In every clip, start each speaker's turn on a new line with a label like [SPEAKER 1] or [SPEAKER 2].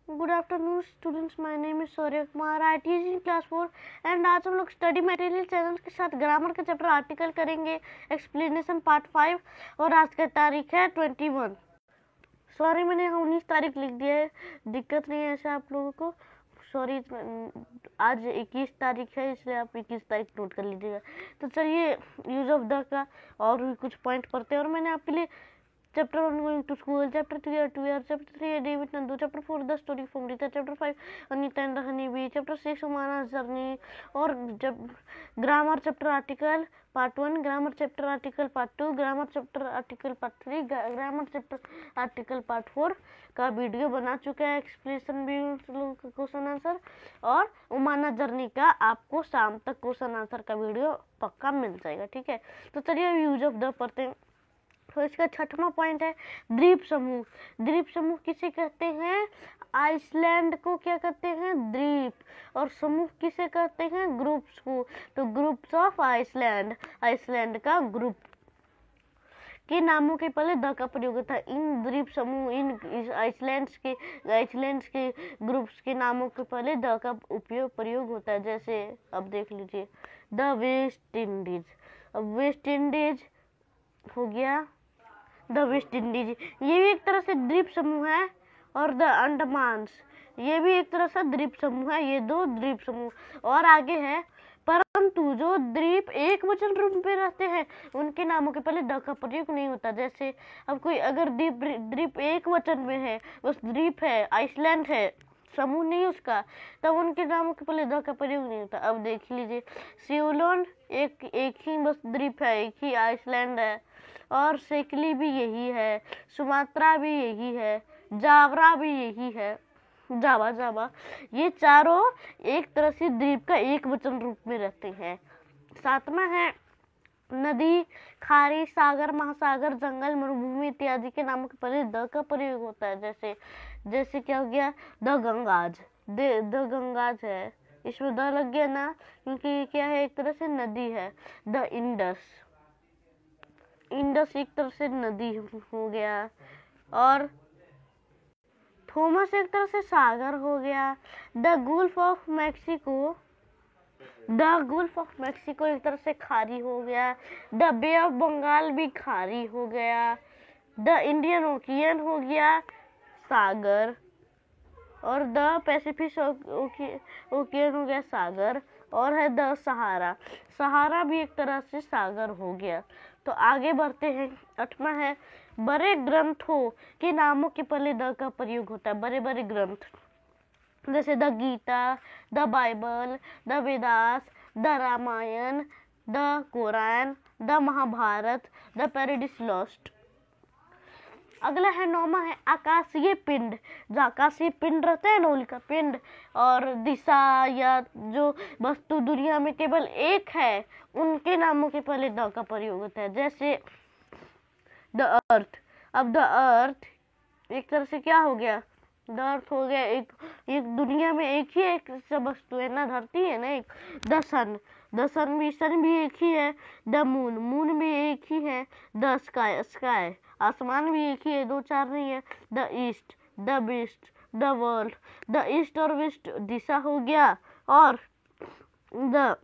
[SPEAKER 1] Good afternoon students, my name is Surya Kumar. I teach in class 4 and आज हम लोग study material channel के साथ ग्रामर का चैप्टर आर्टिकल करेंगे, एक्सप्लेनेशन पार्ट 5। और आज का तारीख है 21। सॉरी, मैंने 19 तारीख लिख दिया है, दिक्कत नहीं है ऐसा आप लोगों को। सॉरी, आज 21 तारीख है इसलिए आप 21 तारीख नोट कर लीजिएगा। तो चलिए यूज ऑफ द का और भी कुछ पॉइंट पढ़ते हैं। और मैंने आपके लिए Chapter 1 going to school, Chapter 2 year 2 year, Chapter 3 a day with Nandu, Chapter 4 the story from Rita, Chapter 5 Anita and the honeybee, Chapter 6 Umana's journey, और जब grammar chapter article part 1, grammar chapter article part 2, grammar chapter article part 3, grammar chapter article part 4 का video बना चुका है, explanation भी question answer, और उमाना journey का आपको शाम तक क्वेश्चन आंसर का वीडियो पक्का मिल जाएगा। ठीक है, तो चलिए यूज ऑफ द पढ़ते हैं। तो इसका 6वां पॉइंट है द्वीप समूह। द्वीप समूह किसे कहते हैं? आइसलैंड को क्या कहते हैं? द्वीप। और समूह किसे कहते हैं? ग्रुप्स को। तो ग्रुप्स ऑफ आइसलैंड, आइसलैंड का ग्रुप के नामों के पहले द का प्रयोग होता है। इन द्वीप समूह, इन आइसलैंड्स के ग्रुप्स के नामों के पहले द का प्रयोग होता है। जैसे अब देख लीजिए, द वेस्ट इंडीज। अब वेस्ट इंडीज हो गया, द वेस्ट इंडीज, ये भी एक तरह से द्वीप समूह है। और द अंडमान्स, ये भी एक तरह से द्वीप समूह है। ये दो द्वीप समूह। और आगे है, परंतु जो द्वीप एक वचन रूप में रहते हैं उनके नामों के पहले द का प्रयोग नहीं होता। जैसे अब कोई अगर द्वीप एक वचन में है, बस द्वीप है, आइसलैंड है, समूह नहीं उसका, तब उनके नामों के पहले द का प्रयोग नहीं होता। अब देख लीजिए, सियोलोन एक ही बस द्वीप है, एक ही आइसलैंड है। और सेकली भी यही है, सुमात्रा भी यही है, जावरा भी यही है, जावा, ये चारों एक तरह से द्वीप का एक वचन रूप में रहते हैं। 7वां है नदी, खाड़ी, सागर, महासागर, जंगल, मरुभूमि इत्यादि के नामों के पहले द का प्रयोग होता है। जैसे क्या हो गया, द गंगाज, द गंगाज है, इसमें द लग गया ना, क्योंकि क्या है, एक तरह से नदी है। द इंडस, इंडस एक तरह से नदी हो गया। और थॉमस एक तरह से सागर हो गया। The Gulf of Mexico, the Gulf of Mexico एक तरह से खाड़ी हो गया। द बे ऑफ बंगाल भी खाड़ी हो गया। द इंडियन ओशियन हो गया सागर। और द पैसिफिक ओशियन हो गया सागर। और है द सहारा, सहारा भी एक तरह से सागर हो गया। तो आगे बढ़ते हैं। 8वां है बड़े ग्रंथों के नामों के पहले द का प्रयोग होता है। बड़े बड़े ग्रंथ जैसे the Gita, the Bible, the Vedas, the Ramayan, the Quran, the Mahabharat, the paradise lost. अगला है 9वां है आकाशीय पिंड। जो आकाशीय पिंड रहता है ना, उनका पिंड और दिशा या जो वस्तु दुनिया में केवल एक है, उनके नामों के पहले द का प्रयोग होता है। जैसे द अर्थ। अब द अर्थ एक तरह से क्या हो गया, द अर्थ हो गया एक दुनिया में एक ही एक वस्तु है ना, धरती है ना एक। द सन, सन भी एक ही है। द मून भी एक ही है। द स्काई, आसमान भी एक ही है, 2 4 नहीं है। The east, the west, the world. The east और वेस्ट दिशा हो गया, और द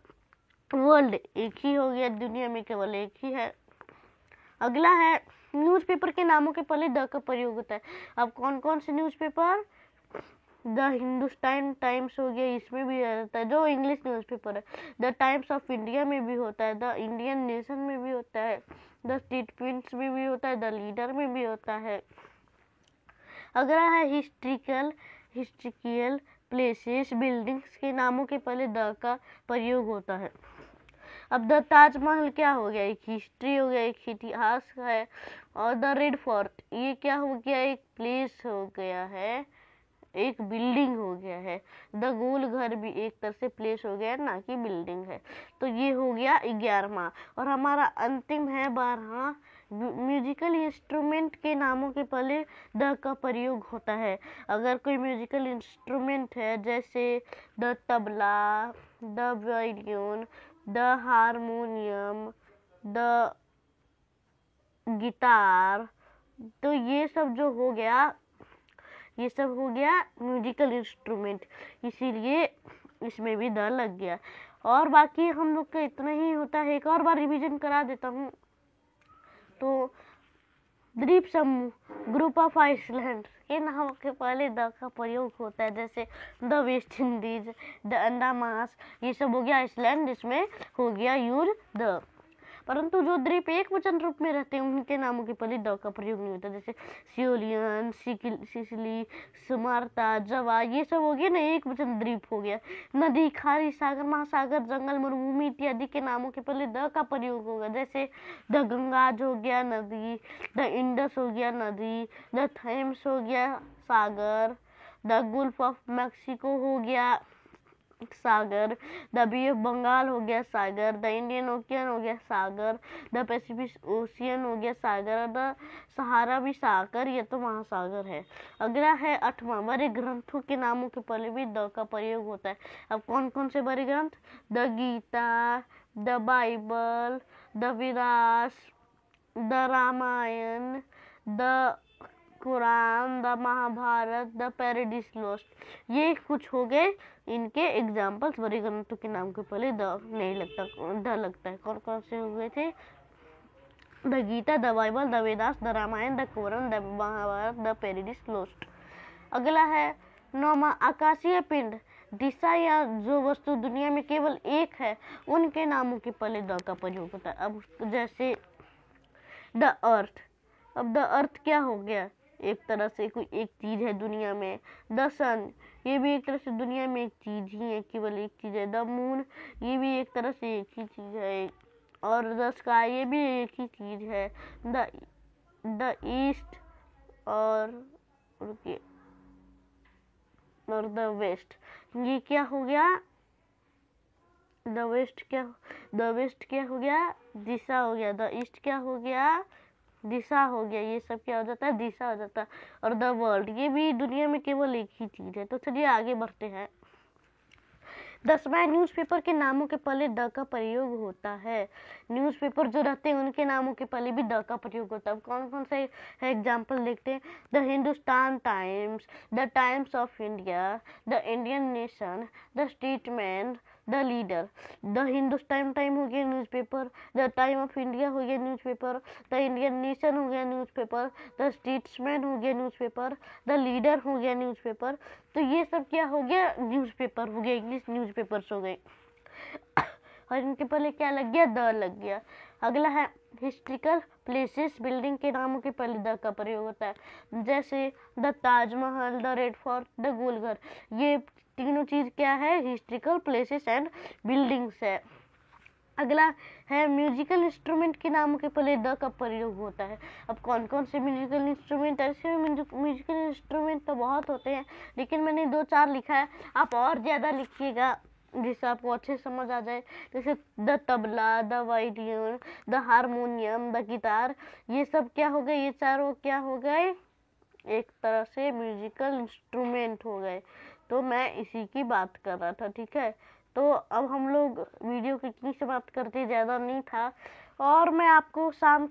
[SPEAKER 1] वर्ल्ड एक ही हो गया, दुनिया में केवल एक ही है। अगला है न्यूज़पेपर के नामों के पहले द का प्रयोग होता है। अब कौन कौन से न्यूज़पेपर? द हिंदुस्तान टाइम्स हो गया, इसमें भी रहता है, जो इंग्लिश न्यूज़पेपर है। द टाइम्स ऑफ इंडिया में भी होता है। द इंडियन नेशन में भी होता है। द स्टेट प्रिंट्स में भी होता है। द लीडर में भी होता है। अगला है हिस्ट्रिकल प्लेसेस, बिल्डिंग्स के नामों के पहले द का प्रयोग होता है। अब द ताजमहल क्या हो गया, एक हिस्ट्री हो गया, एक इतिहास है। और द रेड फोर्ट, ये क्या हो गया, एक प्लेस हो गया है, एक बिल्डिंग हो गया है। द गोल घर भी एक तरह से प्लेस हो गया, ना कि बिल्डिंग है। तो ये हो गया 11वां। और हमारा अंतिम है 12वां, म्यूजिकल इंस्ट्रूमेंट के नामों के पहले द का प्रयोग होता है। अगर कोई म्यूजिकल इंस्ट्रूमेंट है, जैसे the tabla, the violin, the harmonium, the guitar, तो ये सब जो हो गया, ये सब हो गया म्यूजिकल इंस्ट्रूमेंट, इसीलिए इसमें भी द लग गया। और बाकी हम लोग का इतना ही होता है। एक और बार रिवीजन करा देता हूँ। तो द्वीप समूह, ग्रुप ऑफ आइसलैंड, ये नाम के पहले द का प्रयोग होता है, जैसे द वेस्ट इंडीज, द अंडमास, ये सब हो गया आइसलैंड, जिसमें हो गया यूज द। परंतु जो द्वीप एक वचन रूप में रहते हैं उनके नामों के पहले द का प्रयोग नहीं होता, जैसे सियोलियन, सिसिली, स्मार्ता, जवा, ये सब हो गया ना एक वचन द्वीप हो गया। नदी, खाड़ी, सागर, महासागर, जंगल, मरुभूमि इत्यादि के नामों के पहले द का प्रयोग होगा, जैसे द गंगाज हो गया नदी, द इंडस हो गया नदी, द थेम्स हो गया सागर, द गल्फ ऑफ मैक्सिको हो गया सागर, द बे ऑफ बंगाल हो गया सागर, द इंडियन ओशियन हो गया सागर, द पैसिफिक ओशियन हो गया सागर, द सहारा भी सागर, ये तो महासागर है। अगला है 8वां, बड़े ग्रंथों के नामों के पहले भी द का प्रयोग होता है। अब कौन कौन से बड़े ग्रंथ? The Gita, the Bible, the विरास, the Ramayan, the Quran, the Mahabharat, the paradise Lost, ये कुछ हो गए इनके एग्जाम्पल्स। बड़े ग्रंथों के नाम के पहले द नहीं लगता, द लगता है। कौन कौन से हुए थे? The Gita, the Bible, the Vedas, the Ramayan, the Quran, the Mahabharat, the paradise lost. अगला है 9वां, आकाशीय पिंड, दिशा या जो वस्तु दुनिया में केवल एक है उनके नामों के पहले द का प्रयोग होता है। अब जैसे द अर्थ, अब द अर्थ क्या हो गया? एक तरह से कोई एक चीज है दुनिया में। द सन, ये भी एक तरह से दुनिया में एक चीज ही है, केवल एक चीज है। द मून, ये भी एक तरह से एक ही चीज है। और द स्काई, ये भी एक ही चीज है। द ईस्ट और द वेस्ट, ये क्या हो गया? द वेस्ट क्या हो गया? दिशा हो गया। द ईस्ट क्या हो गया? दिशा हो गया। ये सब क्या हो जाता है? दिशा हो जाता है। और द वर्ल्ड, ये भी दुनिया में केवल एक ही चीज है। तो चलिए आगे बढ़ते हैं। 10वां, न्यूज़पेपर के नामों के पहले द का प्रयोग होता है। न्यूज़पेपर जो रहते हैं उनके नामों के पहले भी द का प्रयोग होता है। अब कौन कौन से एग्जाम्पल देखते हैं? The Hindustan times, the times of India, the Indian nation, the statesman, the leader. The Hindustan time हो गया newspaper, the time of India हो गया न्यूज़पेपर, द इंडियन नेशन हो गया न्यूज़पेपर, द स्टेट्समैन हो गया न्यूज़पेपर, द लीडर हो गया न्यूज़पेपर। तो ये सब क्या हो गया? न्यूज़पेपर हो गया, इंग्लिश न्यूज़पेपर्स हो गए। और इनके पहले क्या लग गया? द लग गया। अगला है हिस्ट्रिकल प्लेसेस, बिल्डिंग के नामों के पहले द का प्रयोग होता है, जैसे the Taj Mahal, the red fort, the Golghar. ये तीनों चीज क्या है? हिस्ट्रिकल प्लेसेस एंड बिल्डिंग्स है। अगला है म्यूजिकल इंस्ट्रूमेंट के नामों के पहले द का प्रयोग होता है। अब कौन कौन से म्यूजिकल इंस्ट्रूमेंट? ऐसे म्यूजिकल इंस्ट्रूमेंट तो बहुत होते हैं, लेकिन मैंने 2-4 लिखा है, आप और ज़्यादा लिखिएगा जिससे आपको अच्छे समझ आ जाए। जैसे the tabla, the violin, the harmonium, the guitar, ये सब क्या हो गए? ये चारों क्या हो गए? एक तरह से म्यूजिकल इंस्ट्रूमेंट हो गए। तो मैं इसी की बात कर रहा था, ठीक है। तो अब हम लोग वीडियो की इतनी समाप्त करते, ज़्यादा नहीं था। और मैं आपको शाम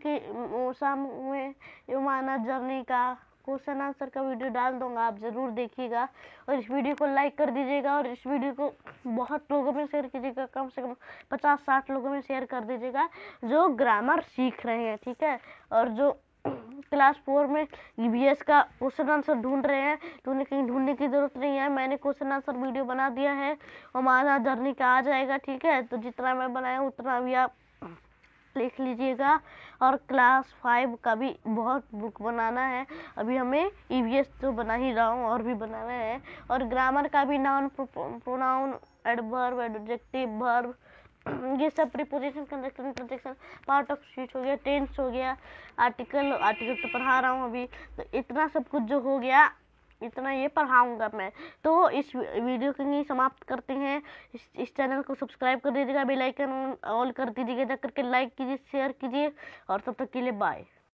[SPEAKER 1] में युमाना जर्नी का क्वेश्चन आंसर का वीडियो डाल दूंगा, आप ज़रूर देखिएगा। और इस वीडियो को लाइक कर दीजिएगा और इस वीडियो को बहुत लोगों में शेयर कीजिएगा, कम से कम 50-60 लोगों में शेयर कर दीजिएगा जो ग्रामर सीख रहे हैं, ठीक है। और जो क्लास 4 में EVS का क्वेश्चन आंसर ढूंढ रहे हैं तो उन्हें कहीं ढूंढने की जरूरत नहीं है, मैंने क्वेश्चन आंसर वीडियो बना दिया है, हमारा जर्नी का आ जाएगा, ठीक है। तो जितना मैं बनाया उतना भी आप लिख लीजिएगा। और क्लास 5 का भी बहुत बुक बनाना है, अभी हमें EVS तो बना ही रहा हूँ और भी बनाना है। और ग्रामर का भी noun, pronoun, adverb, adjective, verb, ये सब preposition, conjunction, interjection, part of speech हो गया, टेंस हो गया, आर्टिकल तो पढ़ा रहा हूँ अभी। तो इतना सब कुछ जो हो गया, इतना ये पढ़ाऊंगा मैं। तो इस वीडियो को नहीं समाप्त करते हैं। इस चैनल को सब्सक्राइब कर दीजिएगा, बेल आइकन ऑल कर दीजिएगा, जा करके लाइक कीजिए, शेयर कीजिए। और तब तक के लिए बाय।